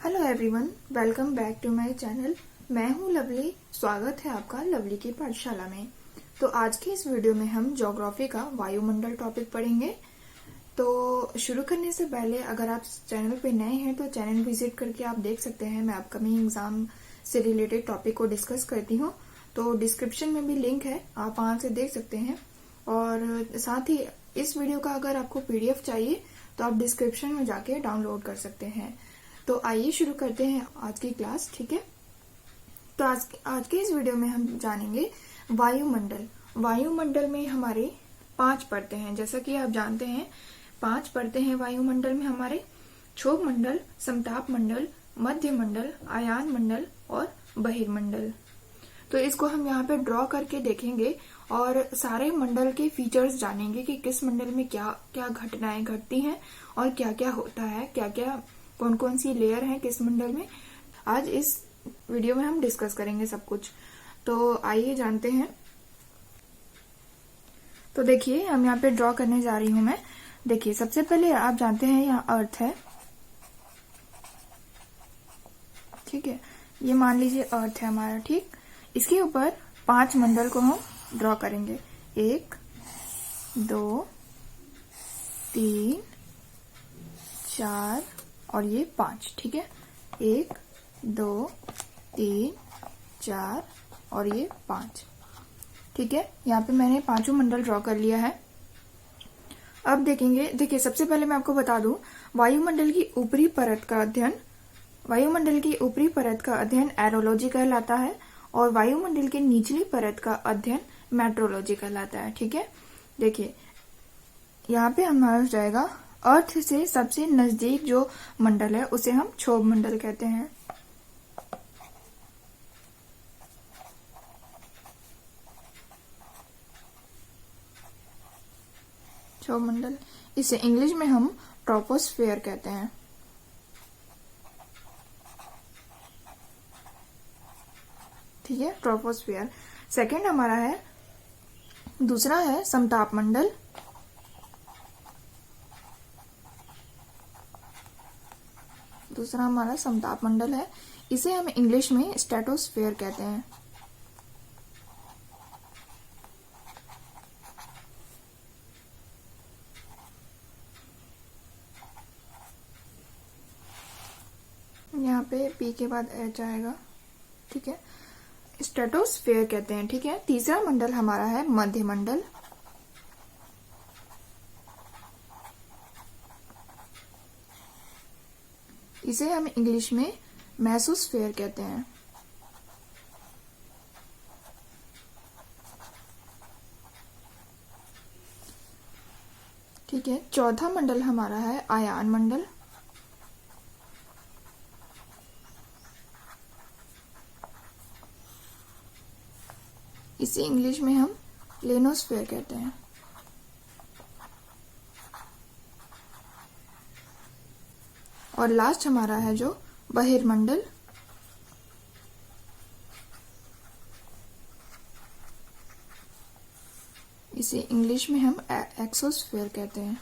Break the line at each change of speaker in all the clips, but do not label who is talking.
Hello everyone, welcome back to my channel. मैं हूं lovely. स्वागत है आपका लवली की पाठशाला में। तो आज की इस वीडियो में हम ज्योग्राफी का वायुमंडल टॉपिक पढ़ेंगे। तो शुरू करने से पहले अगर आप चैनल पे नए हैं तो चैनल विजिट करके आप देख सकते हैं। मैं अपकमिंग एग्जाम से रिलेटेड टॉपिक को डिस्कस करती हूँ, तो डिस्क्रिप्शन में भी लिंक है, आप वहां से देख सकते हैं। और साथ ही इस वीडियो का अगर आपको पीडीएफ चाहिए तो आप डिस्क्रिप्शन में जाके डाउनलोड कर सकते हैं। तो आइए शुरू करते हैं आज की क्लास। ठीक है, तो आज के इस वीडियो में हम जानेंगे वायुमंडल। वायुमंडल में हमारे 5 परतें हैं। जैसा कि आप जानते हैं 5 परतें हैं वायुमंडल में हमारे: क्षोभ मंडल, समताप मंडल, मध्य मंडल, आयान मंडल और बहिर्मंडल। तो इसको हम यहाँ पे ड्रॉ करके देखेंगे और सारे मंडल के फीचर्स जानेंगे कि किस मंडल में क्या क्या घटनाएं घटती हैं और क्या क्या होता है, क्या क्या कौन कौन सी लेयर है किस मंडल में। आज इस वीडियो में हम डिस्कस करेंगे सब कुछ। तो आइए जानते हैं। तो देखिए हम यहाँ पे ड्रॉ करने जा रही हूं मैं। देखिए सबसे पहले आप जानते हैं यहाँ अर्थ है। ठीक है, ये मान लीजिए अर्थ है हमारा। ठीक, इसके ऊपर 5 मंडल को हम ड्रॉ करेंगे। 1 2 3 4 और ये 5। ठीक है, 1 2 3 4 और ये 5। ठीक है, यहाँ पे मैंने 5 मंडल ड्रॉ कर लिया है। अब देखेंगे। देखिए सबसे पहले मैं आपको बता दूं, वायुमंडल की ऊपरी परत का अध्ययन एरोलॉजी कहलाता है और वायुमंडल के निचली परत का अध्ययन मेट्रोलॉजी कहलाता है। ठीक है, देखिए यहाँ पे हमारा जाएगा अर्थ से सबसे नजदीक जो मंडल है उसे हम क्षोभ मंडल कहते हैं। क्षोभ मंडल, इसे इंग्लिश में हम ट्रोपोस्फेयर कहते हैं। ठीक है, ट्रोपोस्फेयर। सेकंड हमारा है, दूसरा है समताप मंडल। दूसरा हमारा समताप मंडल है, इसे हम इंग्लिश में स्ट्रेटोस्फेयर कहते हैं। यहाँ पे पी के बाद एच आएगा। ठीक है, स्ट्रेटोस्फेयर कहते हैं। ठीक है, तीसरा मंडल हमारा है मध्य मंडल। इसे हम इंग्लिश में मेसोस्फेयर कहते हैं। ठीक है, चौथा मंडल हमारा है आयान मंडल। इसे इंग्लिश में हम प्लेनोस्फेयर कहते हैं। और लास्ट हमारा है जो बहिर्मंडल। इसे इंग्लिश में हम एक्सोस्फेयर कहते हैं।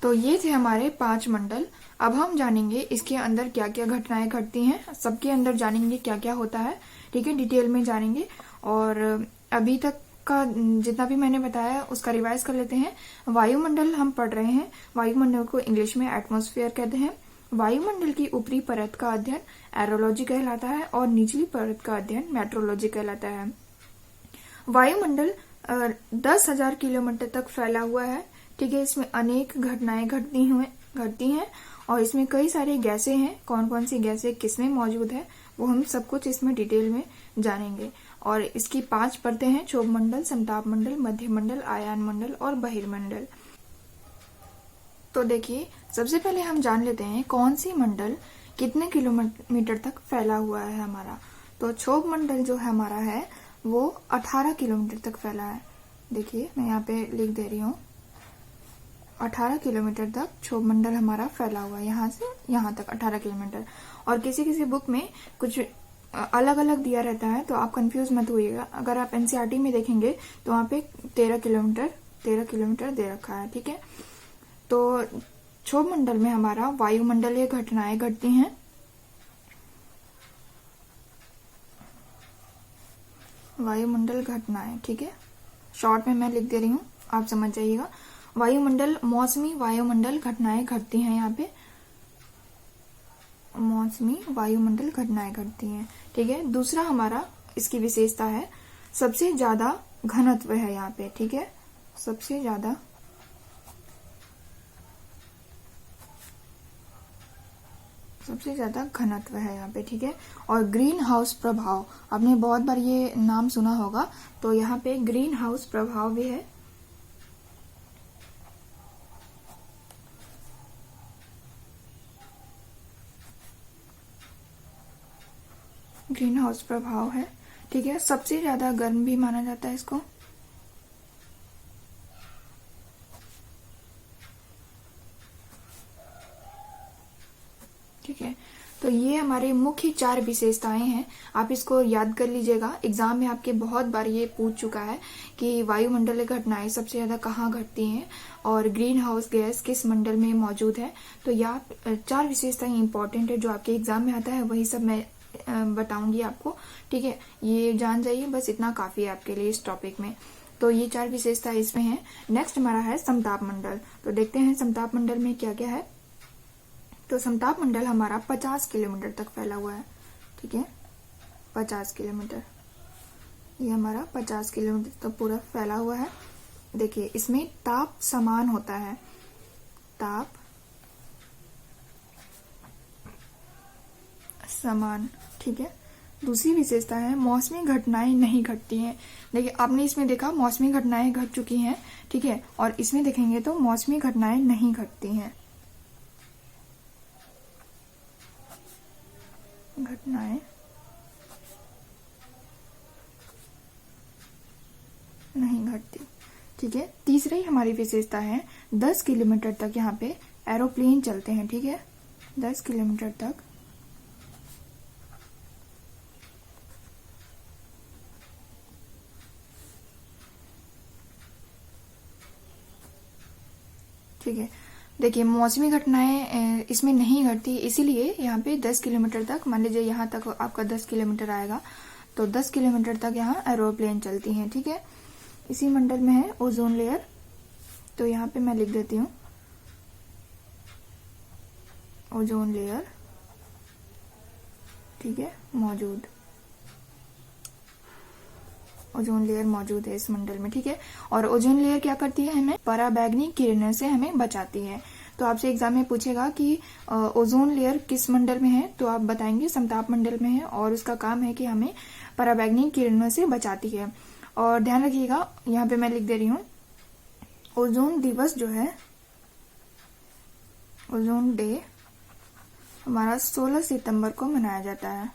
तो ये थे हमारे 5 मंडल। अब हम जानेंगे इसके अंदर क्या क्या घटनाएं घटती हैं, सबके अंदर जानेंगे क्या क्या होता है। ठीक है, डिटेल में जानेंगे। और अभी तक का जितना भी मैंने बताया उसका रिवाइज कर लेते हैं। वायुमंडल हम पढ़ रहे हैं। वायुमंडल को इंग्लिश में एटमॉस्फेयर कहते हैं। वायुमंडल की ऊपरी परत का अध्ययन एरोलॉजी कहलाता है और निचली परत का अध्ययन मेट्रोलॉजी कहलाता है। वायुमंडल 10,000 किलोमीटर तक फैला हुआ है। ठीक है, इसमें अनेक घटनाएं घटती हैं और इसमें कई सारी गैसें हैं। कौन कौन सी गैसें किसमें मौजूद है वो हम सब कुछ इसमें डिटेल में जानेंगे। और इसकी 5 परतें हैं: क्षोभ मंडल, समताप मंडल, मध्य मंडल, आयान मंडल और बहिर्मंडल। तो देखिए सबसे पहले हम जान लेते हैं कौन सी मंडल कितने किलोमीटर तक फैला हुआ है हमारा। तो क्षोभ मंडल जो है हमारा है वो 18 किलोमीटर तक फैला है। देखिए मैं यहाँ पे लिख दे रही हूँ, 18 किलोमीटर तक क्षोभ मंडल हमारा फैला हुआ है, यहाँ से यहाँ तक 18 किलोमीटर। और किसी किसी बुक में कुछ अलग अलग दिया रहता है तो आप कंफ्यूज मत होइएगा। अगर आप एनसीईआरटी में देखेंगे तो वहाँ पे 13 किलोमीटर दे रखा है। ठीक है, तो क्षोभ मंडल में हमारा वायुमंडलीय घटनाएं घटती हैं। वायुमंडल घटनाएं, ठीक है, शॉर्ट में मैं लिख दे रही हूँ, आप समझ जाइएगा। वायुमंडल, मौसमी वायुमंडल घटनाएं घटती हैं, यहाँ पे मौसमी वायुमंडल घटनाएं घटती हैं, ठीक है। दूसरा हमारा इसकी विशेषता है सबसे ज्यादा घनत्व है यहाँ पे, ठीक है, सबसे ज्यादा घनत्व है यहाँ पे, ठीक है। और ग्रीन हाउस प्रभाव, आपने बहुत बार ये नाम सुना होगा, तो यहाँ पे ग्रीन हाउस प्रभाव भी है। ग्रीन हाउस प्रभाव है, ठीक है। सबसे ज्यादा गर्म भी माना जाता है इसको, ठीक है। तो ये हमारे मुख्य 4 विशेषताएं हैं, आप इसको याद कर लीजिएगा। एग्जाम में आपके बहुत बार ये पूछ चुका है कि वायुमंडलीय घटनाएं सबसे ज्यादा कहाँ घटती हैं और ग्रीन हाउस गैस किस मंडल में मौजूद है। तो यह 4 विशेषताएं इंपॉर्टेंट है, जो आपके एग्जाम में आता है, वही सब मैं बताऊंगी आपको, ठीक है। ये जान जाइए, बस इतना काफी है आपके लिए इस टॉपिक में। तो ये 4 विशेषताएं इसमें है। नेक्स्ट हमारा है समताप मंडल। तो देखते हैं समताप मंडल में क्या क्या है। तो समताप मंडल हमारा 50 किलोमीटर तक फैला हुआ है, ठीक है, 50 किलोमीटर, ये हमारा 50 किलोमीटर तक पूरा फैला हुआ है। देखिए इसमें ताप समान होता है, ताप समान, ठीक है। दूसरी विशेषता है मौसमी घटनाएं नहीं घटती हैं। देखिए आपने इसमें देखा मौसमी घटनाएं घट चुकी हैं, ठीक है, और इसमें देखेंगे तो मौसमी घटनाएं नहीं घटती हैं, घटनाएं नहीं घटती, ठीक है। तीसरी हमारी विशेषता है 10 किलोमीटर तक यहाँ पे एरोप्लेन चलते हैं, ठीक है, 10 किलोमीटर तक ठीक है। देखिए मौसमी घटनाएं इसमें नहीं घटती, इसीलिए यहाँ पे 10 किलोमीटर तक, मान लीजिए यहाँ तक आपका 10 किलोमीटर आएगा, तो 10 किलोमीटर तक यहाँ एरोप्लेन चलती हैं, ठीक है। इसी मंडल में है ओजोन लेयर, तो यहाँ पे मैं लिख देती हूँ ओजोन लेयर, ठीक है, मौजूद, ओजोन लेयर मौजूद है इस मंडल में, ठीक है। और ओजोन लेयर क्या करती है, हमें पराबैंगनी किरणों से हमें बचाती है। तो आपसे एग्जाम में पूछेगा कि ओजोन लेयर किस मंडल में है, तो आप बताएंगे समताप मंडल में है, और उसका काम है कि हमें पराबैंगनी किरणों से बचाती है। और ध्यान रखिएगा, यहाँ पे मैं लिख दे रही हूँ ओजोन दिवस जो है, ओजोन डे हमारा 16 सितंबर को मनाया जाता है,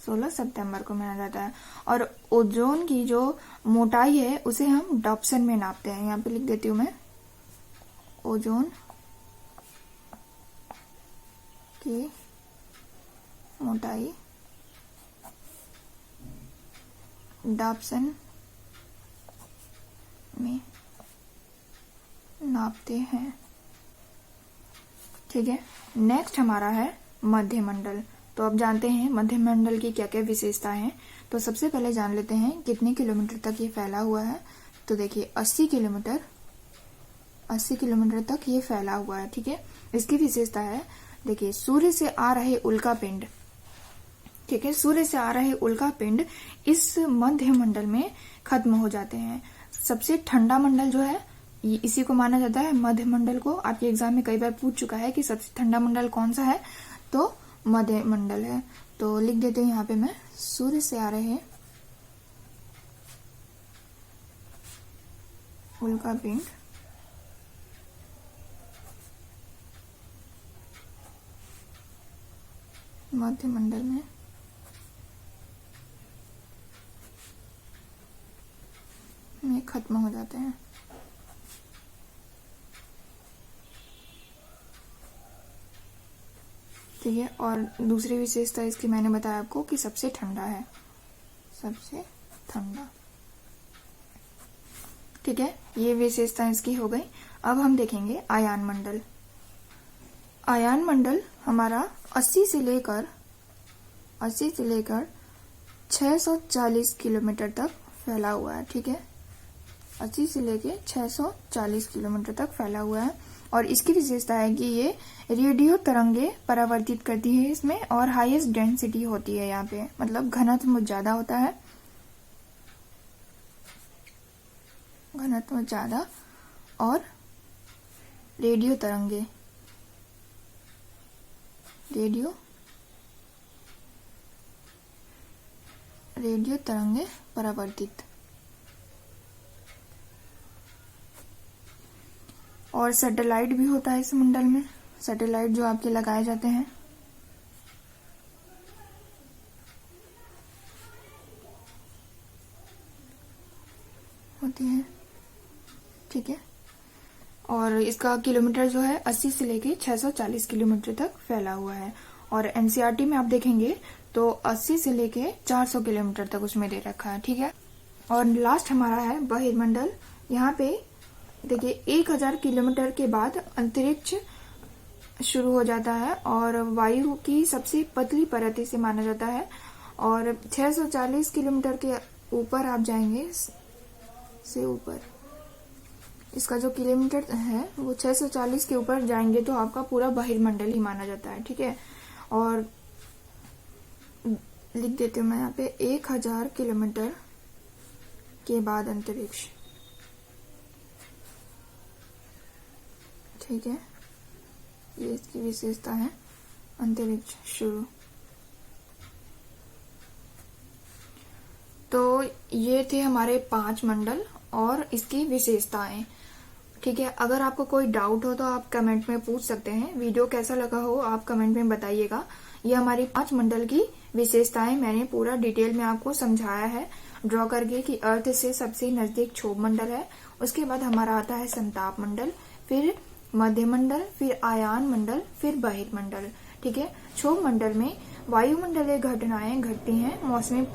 16 सितंबर को मनाया जाता है। और ओजोन की जो मोटाई है उसे हम डॉप्सन में नापते हैं, यहाँ पे लिख देती हूँ मैं ओजोन की मोटाई डॉप्सन में नापते हैं, ठीक है। नेक्स्ट हमारा है मध्य मंडल। तो अब जानते हैं मध्य मंडल की क्या क्या विशेषता है। तो सबसे पहले जान लेते हैं कितने किलोमीटर तक ये फैला हुआ है। तो देखिए 80 किलोमीटर तक ये फैला हुआ है, ठीक है। इसकी विशेषता है, देखिए सूर्य से आ रहे उल्का पिंड, ठीक है, सूर्य से आ रहे उल्का पिंड इस मध्य मंडल में खत्म हो जाते हैं। सबसे ठंडा मंडल जो है इसी को माना जाता है, मध्य मंडल को। आपके एग्जाम में कई बार पूछ चुका है कि सबसे ठंडा मंडल कौन सा है, तो मध्य मंडल है। तो लिख देते हैं यहाँ पे मैं सूर्य से आ रहे उल्का पिंड मध्य मंडल में खत्म हो जाते हैं, ठीक है। और दूसरी विशेषता इसकी मैंने बताया आपको कि सबसे ठंडा है, सबसे ठंडा, ठीक है। ये विशेषता इसकी हो गई। अब हम देखेंगे आयान मंडल। आयान मंडल हमारा 80 से लेकर 640 किलोमीटर तक फैला हुआ है। ठीक है, 80 से लेके 640 किलोमीटर तक फैला हुआ है। और इसकी विशेषता है कि ये रेडियो तरंगे परावर्तित करती है इसमें, और हाईएस्ट डेंसिटी होती है यहाँ पे, मतलब घनत्व ज्यादा होता है, घनत्व ज्यादा, और रेडियो तरंगे परावर्तित। और सैटेलाइट भी होता है इस मंडल में, सैटेलाइट जो आपके लगाए जाते हैं। होती है। ठीक है, और इसका किलोमीटर जो है 80 से लेके 640 किलोमीटर तक फैला हुआ है। और एनसीईआरटी में आप देखेंगे तो 80 से लेके 400 किलोमीटर तक उसमें दे रखा है। ठीक है, और लास्ट हमारा है बहिर्मंडल। यहाँ पे देखिए 1000 किलोमीटर के बाद अंतरिक्ष शुरू हो जाता है, और वायु की सबसे पतली परत इसे माना जाता है। और 640 किलोमीटर के ऊपर आप जाएंगे, से ऊपर इसका जो किलोमीटर है वो 640 के ऊपर जाएंगे तो आपका पूरा बहिर्मंडल ही माना जाता है। ठीक है, और लिख देती हूँ मैं यहाँ पे 1000 किलोमीटर के बाद अंतरिक्ष। ठीक है, ये इसकी विशेषता है, अंतरिक्ष शुरू। तो ये थे हमारे 5 मंडल और इसकी विशेषताएं। ठीक है, अगर आपको कोई डाउट हो तो आप कमेंट में पूछ सकते हैं। वीडियो कैसा लगा हो आप कमेंट में बताइएगा। ये हमारी 5 मंडल की विशेषताएं मैंने पूरा डिटेल में आपको समझाया है ड्रॉ करके कि अर्थ से सबसे नजदीक क्षोभ मंडल है, उसके बाद हमारा आता है संताप मंडल, फिर मध्य मंडल, फिर आयान मंडल, फिर बहिर्मंडल। ठीक है, क्षोभ मंडल में वायुमंडलीय घटनाएं घटती हैं, मौसमी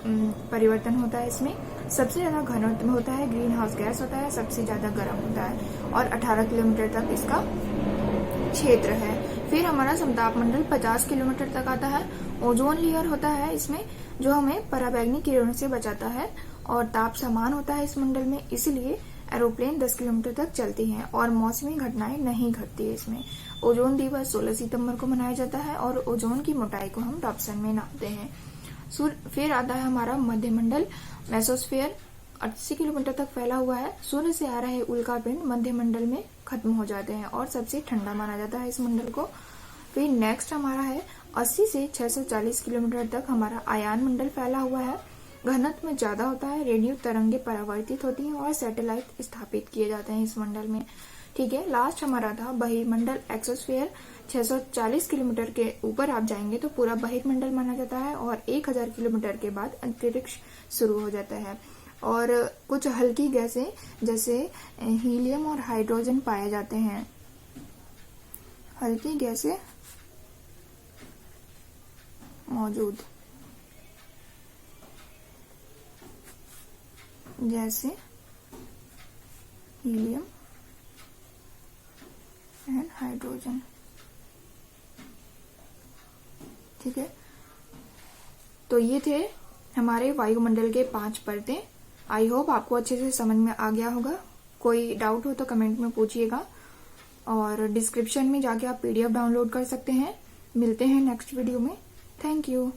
परिवर्तन होता है इसमें, सबसे ज्यादा घनत्व होता है, ग्रीन हाउस गैस होता है, सबसे ज्यादा गर्म होता है, और 18 किलोमीटर तक इसका क्षेत्र है। फिर हमारा समताप मंडल 50 किलोमीटर तक आता है। ओजोन लेयर होता है इसमें जो हमें पराबैंगनी किरणों से बचाता है, और ताप समान होता है इस मंडल में, इसलिए एरोप्लेन 10 किलोमीटर तक चलती हैं और मौसमी घटनाएं नहीं घटती है इसमें। ओजोन दिवस 16 सितंबर को मनाया जाता है और ओजोन की मोटाई को हम डॉप्सन में नापते हैं। फिर आता है हमारा मध्य मंडल, मेसोस्फीयर 80 किलोमीटर तक फैला हुआ है। सूर्य से आ रहे उल्कापिंड मध्य मंडल में खत्म हो जाते हैं और सबसे ठंडा माना जाता है इस मंडल को। फिर नेक्स्ट हमारा है 80 से 640 किलोमीटर तक हमारा आयान मंडल फैला हुआ है। घनत्व में ज्यादा होता है, रेडियो तरंगे परावर्तित होती हैं और सैटेलाइट स्थापित किए जाते हैं इस मंडल में। ठीक है, लास्ट हमारा था बहिर्मंडल एक्सोस्फीयर। 640 किलोमीटर के ऊपर आप जाएंगे तो पूरा बहिर्मंडल माना जाता है, और 1000 किलोमीटर के बाद अंतरिक्ष शुरू हो जाता है। और कुछ हल्की गैसें जैसे हीलियम और हाइड्रोजन पाए जाते हैं। हल्की गैसें मौजूद जैसे हीलियम एंड हाइड्रोजन। ठीक है, तो ये थे हमारे वायुमंडल के 5 परतें। आई होप आपको अच्छे से समझ में आ गया होगा। कोई डाउट हो तो कमेंट में पूछिएगा, और डिस्क्रिप्शन में जाके आप PDF डाउनलोड कर सकते हैं। मिलते हैं नेक्स्ट वीडियो में। Thank you.